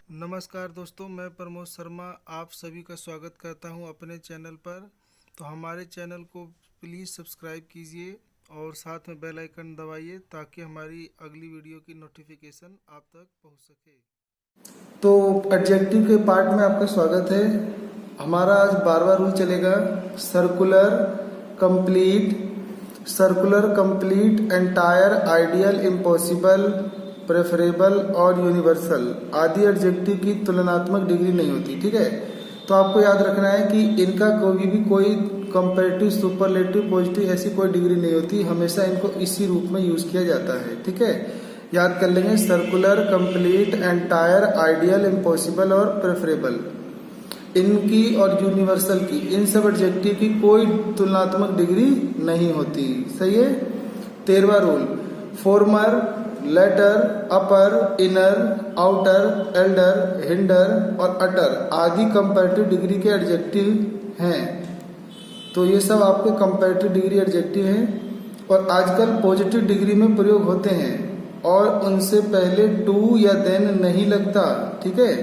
नमस्कार दोस्तों, मैं प्रमोद शर्मा आप सभी का स्वागत करता हूं अपने चैनल पर। तो हमारे चैनल को प्लीज़ सब्सक्राइब कीजिए और साथ में बेल आइकन दबाइए ताकि हमारी अगली वीडियो की नोटिफिकेशन आप तक पहुंच सके। तो एडजेक्टिव के पार्ट में आपका स्वागत है। हमारा आज 12वां रूल चलेगा। Circular, complete, entire, ideal, impossible, preferable और यूनिवर्सल आदि एडजेक्टिव की तुलनात्मक डिग्री नहीं होती। ठीक है, तो आपको याद रखना है कि इनका कोई कंपैरेटिव, सुपरलेटिव, पॉजिटिव ऐसी कोई डिग्री नहीं होती। हमेशा इनको इसी रूप में यूज किया जाता है। ठीक है, याद कर लेंगे। Circular, complete, entire, ideal, impossible और प्रेफरेबल, इनकी और यूनिवर्सल की, इन सब एडजेक्टिव की कोई तुलनात्मक डिग्री नहीं होती। सही है। 13वां रूल, फॉर्मर, लेटर, अपर, इनर, आउटर, एल्डर, हिंडर और अटर आदि कंपैरेटिव डिग्री के एडजेक्टिव हैं। तो ये सब आपके कंपैरेटिव डिग्री एडजेक्टिव हैं और आजकल पॉजिटिव डिग्री में प्रयोग होते हैं और उनसे पहले टू या देन नहीं लगता। ठीक है,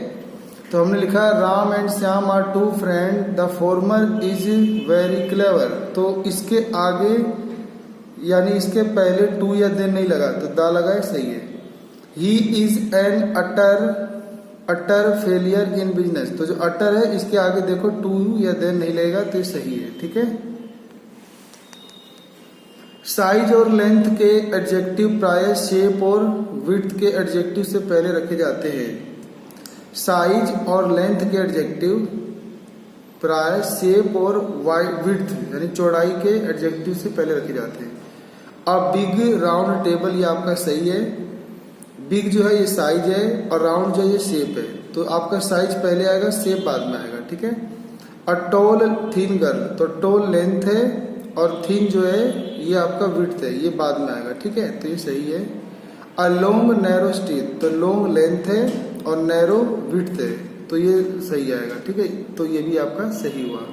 तो हमने लिखा Ram and Shyam are two friend, the former is very clever. तो इसके आगे यानी इसके पहले टू या देन नहीं लगा तो दा लगा है, सही है। He is an utter failure in business, तो जो अटर है इसके आगे देखो टू या देन नहीं लगेगा तो ये सही है। ठीक है। साइज और लेंथ के एडजेक्टिव प्राय शेप और विड्थ के एडजेक्टिव से पहले रखे जाते हैं। साइज और लेंथ के एडजेक्टिव प्राय शेप और विड्थ यानी चौड़ाई के एडजेक्टिव से पहले रखे जाते हैं। अब बिग राउंड टेबल, ये आपका सही है। बिग जो है ये साइज है और राउंड जो है ये शेप है, तो आपका साइज पहले आएगा, शेप बाद में आएगा। ठीक है। अ टॉल थिन गर्ल, तो टॉल लेंथ है और थिन जो है ये आपका विड्थ है, ये बाद में आएगा। ठीक है, तो ये सही है। अ लॉन्ग नैरो स्ट्रीट, तो लॉन्ग लेंथ है और नैरो विड्थ है, तो ये सही आएगा। ठीक है, तो ये भी आपका सही हुआ।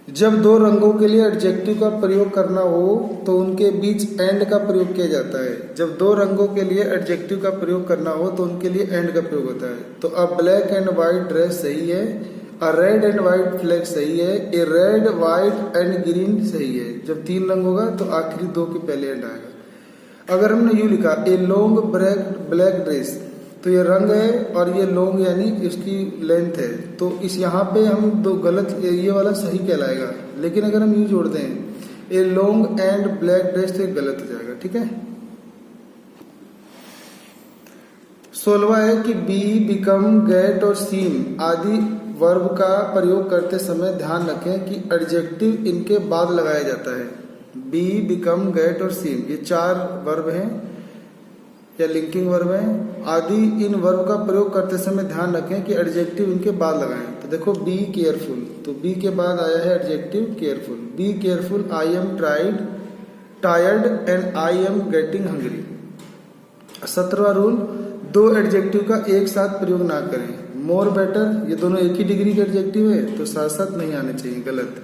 जब दो रंगों के लिए एडजेक्टिव का प्रयोग करना हो तो उनके बीच एंड का प्रयोग किया जाता है। जब दो रंगों के लिए एडजेक्टिव का प्रयोग करना हो तो उनके लिए एंड का प्रयोग होता है। तो अ ब्लैक एंड व्हाइट ड्रेस सही है, अ रेड एंड व्हाइट फ्लैग सही है, ए रेड व्हाइट एंड ग्रीन सही है। जब तीन रंग होगा तो आखिरी दो के पहले एंड आएगा। अगर हमने यू लिखा ए लॉन्ग ब्लैक ड्रेस, तो ये रंग है और ये लॉन्ग यानी इसकी लेंथ है, तो इस यहाँ पे हम दो गलत, ये वाला सही कहलाएगा। लेकिन अगर हम यू जोड़ दें a long and black dress तो ये गलत हो जाएगा। ठीक है। 16वां है कि बी, बिकम, गेट और सीम आदि वर्ब का प्रयोग करते समय ध्यान रखें कि एडजेक्टिव इनके बाद लगाया जाता है। बी, बिकम, गेट और सीम ये चार वर्ब हैं या लिंकिंग वर्ब हैं। आदि इन वर्ब का प्रयोग करते समय ध्यान रखें कि एडजेक्टिव इनके बाद लगाएं। तो देखो बी केयरफुल, तो बी के बाद आया है adjective careful. Be careful, I am tired and I am getting hungry. 17वां रूल, दो एडजेक्टिव का एक साथ प्रयोग ना करें। मोर, बेटर ये दोनों एक ही डिग्री के एडजेक्टिव है तो साथ साथ नहीं आने चाहिए, गलत।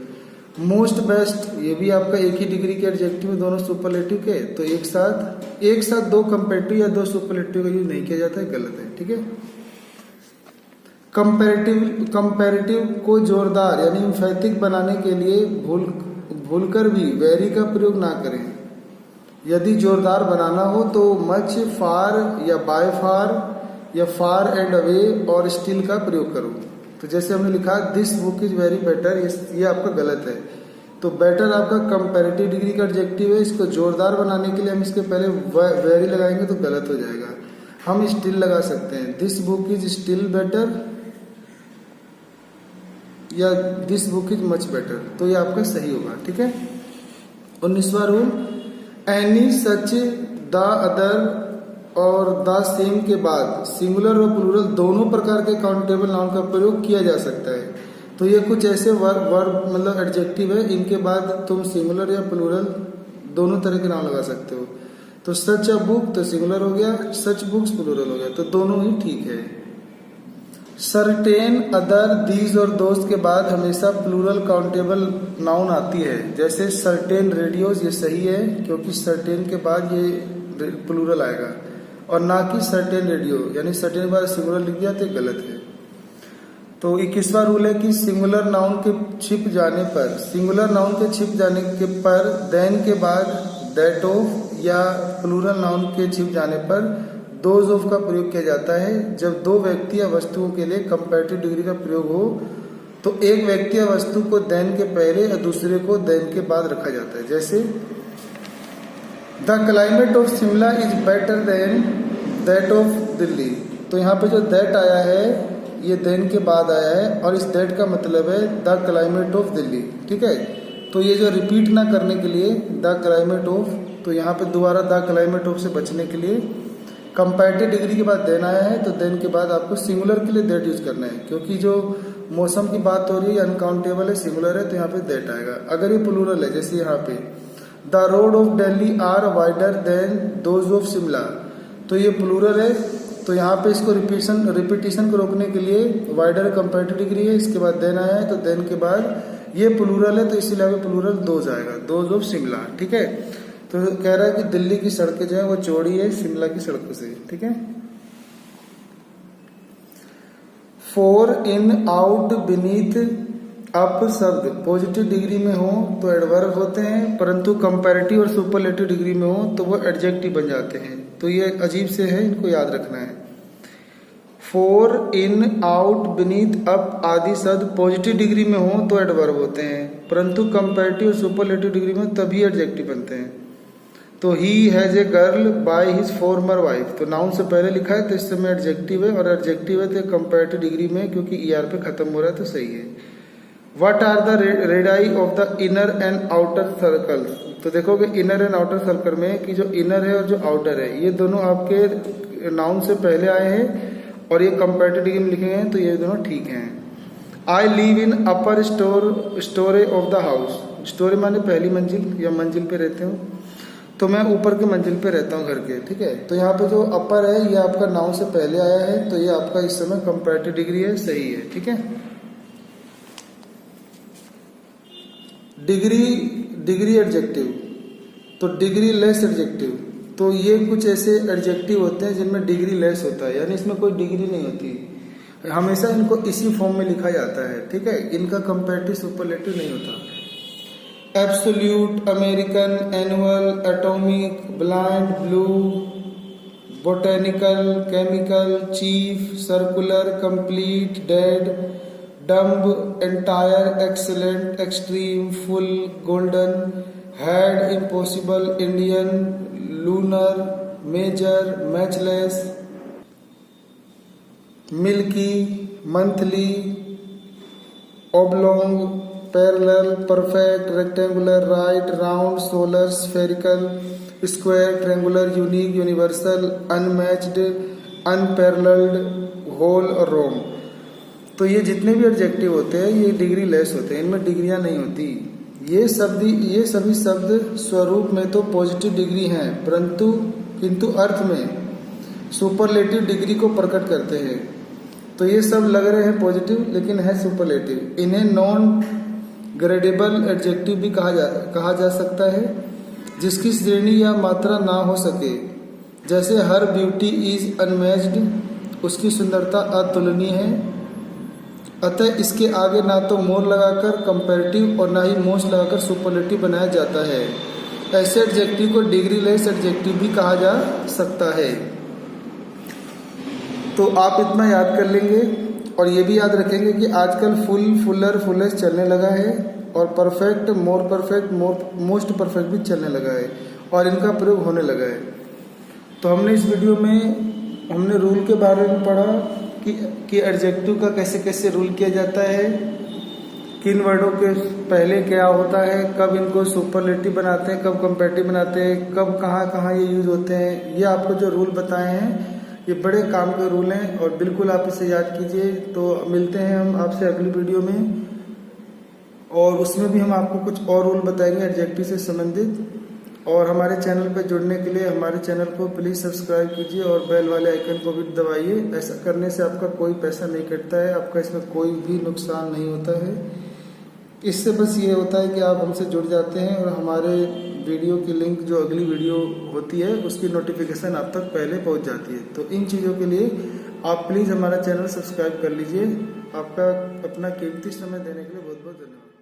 मोस्ट, बेस्ट ये भी आपका एक ही डिग्री के एडजेक्टिव है, दोनों सुपरलेटिव के, तो एक साथ दो कंपैरेटिव या दो सुपरलेटिव का यूज नहीं किया जाता है, गलत है। ठीक है। कंपैरेटिव को जोरदार यानी एम्फैटिक बनाने के लिए भूलकर भी वेरी का प्रयोग ना करें। यदि जोरदार बनाना हो तो मच, फार या बाय फार या फार एंड अवे और स्टिल का प्रयोग करो। तो जैसे हमने लिखा this book is very better, ये आपका गलत है। तो बेटर आपका कंपैरेटिव डिग्री का एडजेक्टिव है, इसको जोरदार बनाने के लिए हम इसके पहले वेरी लगाएंगे तो गलत हो जाएगा। हम स्टिल लगा सकते हैं, this book is still better या this book is much better, तो ये आपका सही होगा। ठीक है। 19वां rule, any, such, the other और द सेम के बाद सिंगुलर और प्लूरल दोनों प्रकार के काउंटेबल नाउन का प्रयोग किया जा सकता है। तो ये कुछ ऐसे वर्ब मतलब एडजेक्टिव है, इनके बाद तुम सिंगुलर या प्लूरल दोनों तरह के नाम लगा सकते हो। तो सच अ बुक तो सिंगुलर हो गया, सच बुक्स प्लूरल हो गया, तो दोनों ही ठीक है। सर्टेन, अदर, दीज और दोस्त के बाद हमेशा प्लूरल काउंटेबल नाउन आती है। जैसे सर्टेन रेडियोज, ये सही है क्योंकि सर्टेन के बाद ये प्लूरल आएगा। और ना कि सर्टेन रेडियो, यानी सर्टेन बार सिंगुलर लिख दिया तो गलत है। तो 21वां रूल है कि सिंगुलर नाउन के छिप जाने पर, सिंगुलर नाउन के छिप जाने के पर देन के बाद दैट ऑफ या प्लूरल नाउन के छिप जाने पर दोज ऑफ का प्रयोग किया जाता है जब दो व्यक्ति या वस्तुओं के लिए कंपैरेटिव डिग्री का प्रयोग हो। तो एक व्यक्ति या वस्तु को देन के पहले या दूसरे को देन के बाद रखा जाता है। जैसे the climate of Shimla is better than that of Delhi. तो यहाँ पे जो दैट आया है ये देन के बाद आया है और इस दैट का मतलब है द क्लाइमेट ऑफ दिल्ली, ठीक है। तो ये जो रिपीट ना करने के लिए द क्लाइमेट ऑफ, तो यहाँ पे दोबारा द क्लाइमेट ऑफ से बचने के लिए कंपैरेटिव डिग्री के बाद देन आया है, तो देन के बाद आपको सिंगुलर के लिए दैट यूज करना है, क्योंकि जो मौसम की बात हो रही है अनकाउंटेबल है, सिंगुलर है, तो यहाँ पे दैट आएगा। अगर ये प्लूरल है, जैसे यहाँ पे the road of Delhi are wider than those of Shimla, तो ये प्लूरल है, तो यहाँ पे इसको रिपीटिशन को रोकने के लिए वाइडर कंपैरेटिव डिग्री है, इसके बाद देन आया है, तो देन के बाद ये प्लूरल है, तो इसीलिए प्लूरल दोज आएगा, दोज ऑफ शिमला, ठीक है। तो कह रहा है कि दिल्ली की सड़कें जो है वो चौड़ी है शिमला की सड़कों से, ठीक है। Four in out beneath up शब्द पॉजिटिव डिग्री में हो तो एडवर्ब होते हैं, परंतु कंपैरेटिव और सुपरलेटिव डिग्री में हो तो वो एडजेक्टिव बन जाते हैं। तो ये अजीब से है, इनको याद रखना है। Four in out beneath up आदि शब्द पॉजिटिव डिग्री में हो तो एडवर्ब होते हैं, परंतु कंपैरेटिव और सुपरलेटिव डिग्री में तभी एडजेक्टिव बनते हैं। तो he has a girl by his farmer wife, तो नाउन से पहले लिखा है तो इस समय एडजेक्टिव है, और एडजेक्टिव है तो कंपैरेटिव डिग्री में, क्योंकि ईआर पे खत्म हो रहा है तो सही है। What are the radii of the inner and outer circle, तो देखोगे इनर एंड आउटर सर्कल में कि जो इनर है और जो आउटर है ये दोनों आपके नाउन से पहले आए हैं और ये कंपैरेटिव डिग्री में लिखे हैं, तो ये दोनों ठीक हैं। I live in upper storey of the house, storey माने पहली मंजिल या मंजिल पे रहते हो, तो मैं ऊपर के मंजिल पे रहता हूँ घर के, ठीक है। तो यहाँ पे जो अपर है ये आपका नाउन से पहले आया है, तो ये आपका इस समय कंपैरेटिव डिग्री है, सही है, ठीक है। डिग्री एडजेक्टिव, तो डिग्री लेस एडजेक्टिव, तो ये कुछ ऐसे एडजेक्टिव होते हैं जिनमें डिग्री लेस होता है, यानी इसमें कोई डिग्री नहीं होती, हमेशा इनको इसी फॉर्म में लिखा जाता है, ठीक है। इनका कंपैरेटिव सुपरलेटिव नहीं होता। Absolute, American, annual, atomic, blind, blue, botanical, chemical, chief, circular, complete, dead, dumb, entire, excellent, extreme, full, golden, head, impossible, Indian, lunar, major, matchless, milky, monthly, oblong, parallel, perfect, rectangular, right, round, solar, spherical, square, triangular, unique, universal, unmatched, unparalleled, whole और Rome. तो ये जितने भी adjective होते हैं ये degree less होते हैं, इनमें डिग्रियां नहीं होती। ये सभी शब्द स्वरूप में तो पॉजिटिव डिग्री हैं, किंतु अर्थ में सुपरलेटिव डिग्री को प्रकट करते हैं। तो ये सब लग रहे हैं पॉजिटिव लेकिन है सुपरलेटिव। इन्हें नॉन ग्रेडेबल एडजेक्टिव भी कहा जा सकता है, जिसकी श्रेणी या मात्रा ना हो सके। जैसे हर ब्यूटी इज अनमैच्ड, उसकी सुंदरता अतुलनीय है, अतः इसके आगे ना तो मोर लगाकर कंपैरेटिव और ना ही मोस्ट लगाकर सुपरलेटिव बनाया जाता है। ऐसे एडजेक्टिव को डिग्री लेस एडजेक्टिव भी कहा जा सकता है। तो आप इतना याद कर लेंगे और ये भी याद रखेंगे कि आजकल फुल, फुलर, फुलेस्ट चलने लगा है और perfect, more perfect, most perfect भी चलने लगा है और इनका प्रयोग होने लगा है। तो हमने इस वीडियो में हमने रूल के बारे में पढ़ा कि एडजेक्टिव का कैसे कैसे रूल किया जाता है, किन वर्डों के पहले क्या होता है, कब इनको सुपरलेटिव बनाते हैं, कब कंपैरेटिव बनाते हैं, कब कहाँ ये यूज होते हैं। ये आपको जो रूल बताए हैं ये बड़े काम के रूल हैं और बिल्कुल आप इसे याद कीजिए। तो मिलते हैं हम आपसे अगली वीडियो में और उसमें भी हम आपको कुछ और रूल बताएंगे एडजेक्टिव से संबंधित। और हमारे चैनल पर जुड़ने के लिए हमारे चैनल को प्लीज़ सब्सक्राइब कीजिए और बेल वाले आइकन को भी दबाइए। ऐसा करने से आपका कोई पैसा नहीं कटता है, आपका इसमें कोई भी नुकसान नहीं होता है। इससे बस ये होता है कि आप हमसे जुड़ जाते हैं और हमारे वीडियो की लिंक जो अगली वीडियो होती है उसकी नोटिफिकेशन आप तक पहले पहुंच जाती है। तो इन चीज़ों के लिए आप प्लीज़ हमारा चैनल सब्सक्राइब कर लीजिए। आपका अपना कीमती समय देने के लिए बहुत बहुत धन्यवाद।